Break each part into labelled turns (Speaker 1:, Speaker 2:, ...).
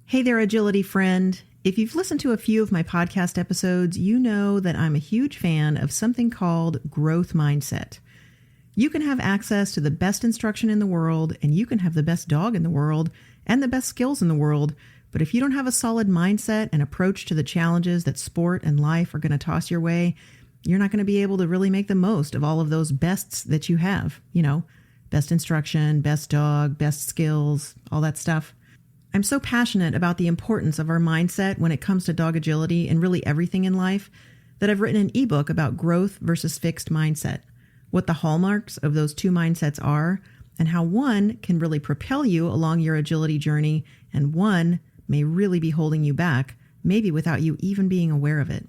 Speaker 1: Hey there, agility friend. If you've listened to a few of my podcast episodes, you know that I'm a huge fan of something called growth mindset. You can have access to the best instruction in the world, and you can have the best dog in the world and the best skills in the world. But if you don't have a solid mindset and approach to the challenges that sport and life are going to toss your way, you're not going to be able to really make the most of all of those bests that you have. You know, best instruction, best dog, best skills, all that stuff. I'm so passionate about the importance of our mindset when it comes to dog agility and really everything in life that I've written an ebook about growth versus fixed mindset, what the hallmarks of those two mindsets are, and how one can really propel you along your agility journey and one may really be holding you back, maybe without you even being aware of it.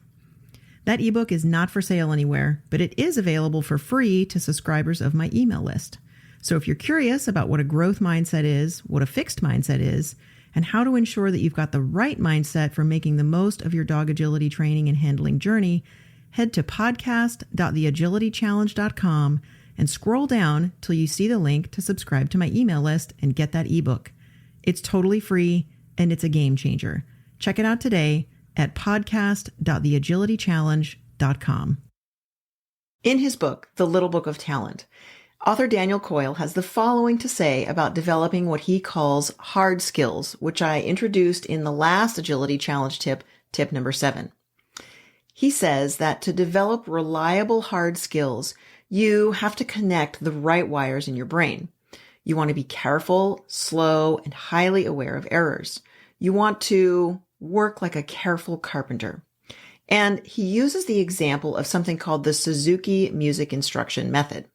Speaker 1: That ebook is not for sale anywhere, but it is available for free to subscribers of my email list. So if you're curious about what a growth mindset is, what a fixed mindset is, and how to ensure that you've got the right mindset for making the most of your dog agility training and handling journey, head to podcast.theagilitychallenge.com and scroll down till you see the link to subscribe to my email list and get that ebook. It's totally free and it's a game changer. Check it out today at podcast.theagilitychallenge.com. In his book, The Little Book of Talent, author Daniel Coyle has the following to say about developing what he calls hard skills, which I introduced in the last Agility Challenge tip number 7. He says that to develop reliable hard skills, you have to connect the right wires in your brain. You want to be careful, slow, and highly aware of errors. You want to work like a careful carpenter. And he uses the example of something called the Suzuki music instruction method.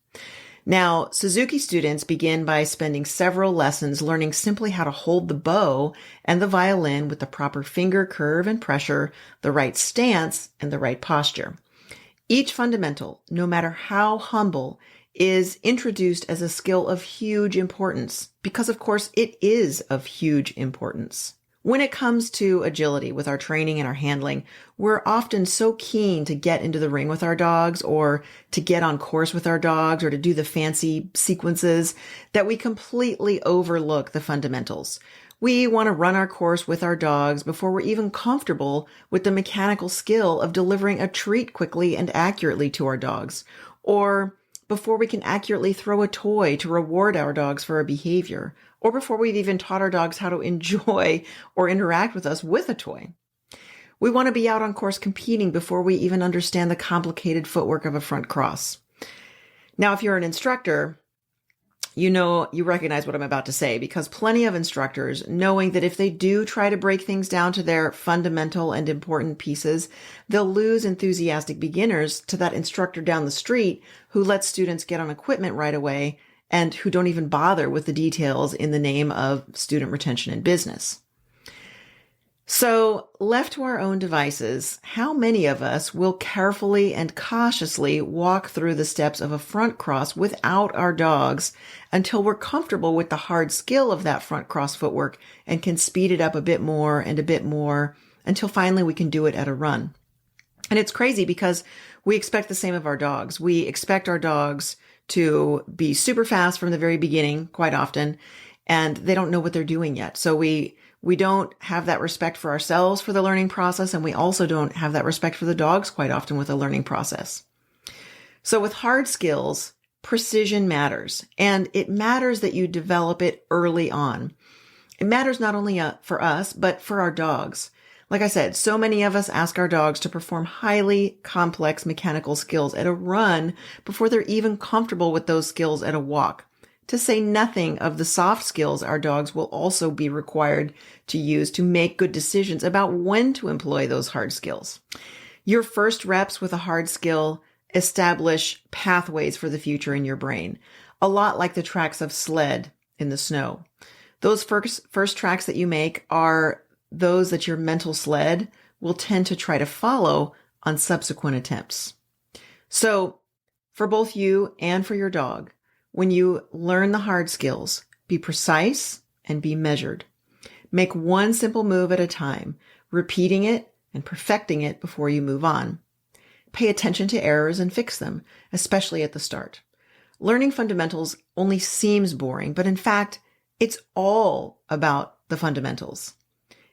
Speaker 1: Now, Suzuki students begin by spending several lessons learning simply how to hold the bow and the violin with the proper finger curve and pressure, the right stance, and the right posture. Each fundamental, no matter how humble, is introduced as a skill of huge importance because, of course, it is of huge importance. When it comes to agility with our training and our handling, we're often so keen to get into the ring with our dogs or to get on course with our dogs or to do the fancy sequences that we completely overlook the fundamentals. We want to run our course with our dogs before we're even comfortable with the mechanical skill of delivering a treat quickly and accurately to our dogs, or before we can accurately throw a toy to reward our dogs for a behavior, or before we've even taught our dogs how to enjoy or interact with us with a toy. We want to be out on course competing before we even understand the complicated footwork of a front cross. Now, if you're an instructor, you recognize what I'm about to say, because plenty of instructors, knowing that if they do try to break things down to their fundamental and important pieces, they'll lose enthusiastic beginners to that instructor down the street who lets students get on equipment right away and who don't even bother with the details in the name of student retention and business. So, left to our own devices, how many of us will carefully and cautiously walk through the steps of a front cross without our dogs until we're comfortable with the hard skill of that front cross footwork and can speed it up a bit more until finally we can do it at a run? And it's crazy because we expect the same of our dogs. We expect our dogs to be super fast from the very beginning, quite often, and they don't know what they're doing yet. So we don't have that respect for ourselves for the learning process, and we also don't have that respect for the dogs quite often with the learning process. So with hard skills, precision matters, and it matters that you develop it early on. It matters not only for us, but for our dogs. Like I said, so many of us ask our dogs to perform highly complex mechanical skills at a run before they're even comfortable with those skills at a walk, to say nothing of the soft skills our dogs will also be required to use to make good decisions about when to employ those hard skills. Your first reps with a hard skill establish pathways for the future in your brain, a lot like the tracks of sled in the snow. Those first tracks that you make are those that your mental sled will tend to try to follow on subsequent attempts. So for both you and for your dog, when you learn the hard skills, be precise and be measured. Make one simple move at a time, repeating it and perfecting it before you move on. Pay attention to errors and fix them, especially at the start. Learning fundamentals only seems boring, but in fact, it's all about the fundamentals.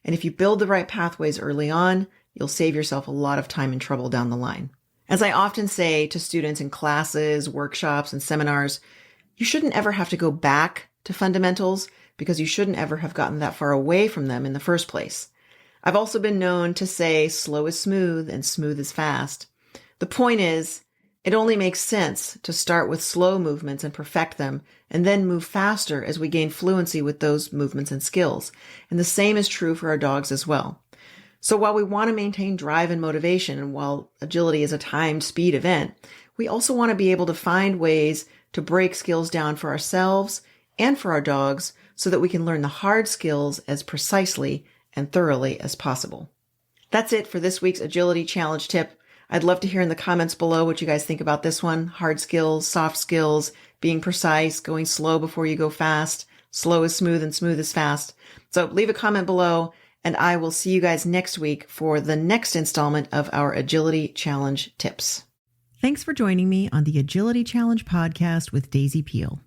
Speaker 1: And if you build the right pathways early on, you'll save yourself a lot of time and trouble down the line. As I often say to students in classes, workshops, and seminars, you shouldn't ever have to go back to fundamentals because you shouldn't ever have gotten that far away from them in the first place. I've also been known to say slow is smooth and smooth is fast. The point is, it only makes sense to start with slow movements and perfect them, and then move faster as we gain fluency with those movements and skills. And the same is true for our dogs as well. So while we want to maintain drive and motivation, and while agility is a timed speed event, we also want to be able to find ways to break skills down for ourselves and for our dogs so that we can learn the hard skills as precisely and thoroughly as possible. That's it for this week's Agility Challenge tip. I'd love to hear in the comments below what you guys think about this one. Hard skills, soft skills, being precise, going slow before you go fast. Slow is smooth and smooth is fast. So leave a comment below, and I will see you guys next week for the next installment of our Agility Challenge tips. Thanks for joining me on the Agility Challenge podcast with Daisy Peel.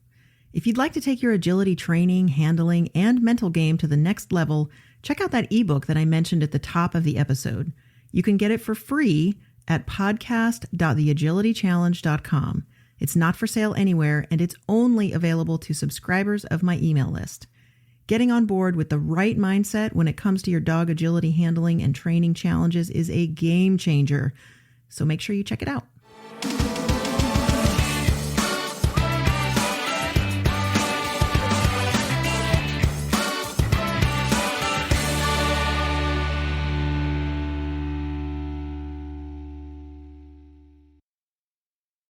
Speaker 1: If you'd like to take your agility training, handling, and mental game to the next level, check out that ebook that I mentioned at the top of the episode. You can get it for free at podcast.theagilitychallenge.com. It's not for sale anywhere, and it's only available to subscribers of my email list. Getting on board with the right mindset when it comes to your dog agility handling and training challenges is a game changer, so make sure you check it out.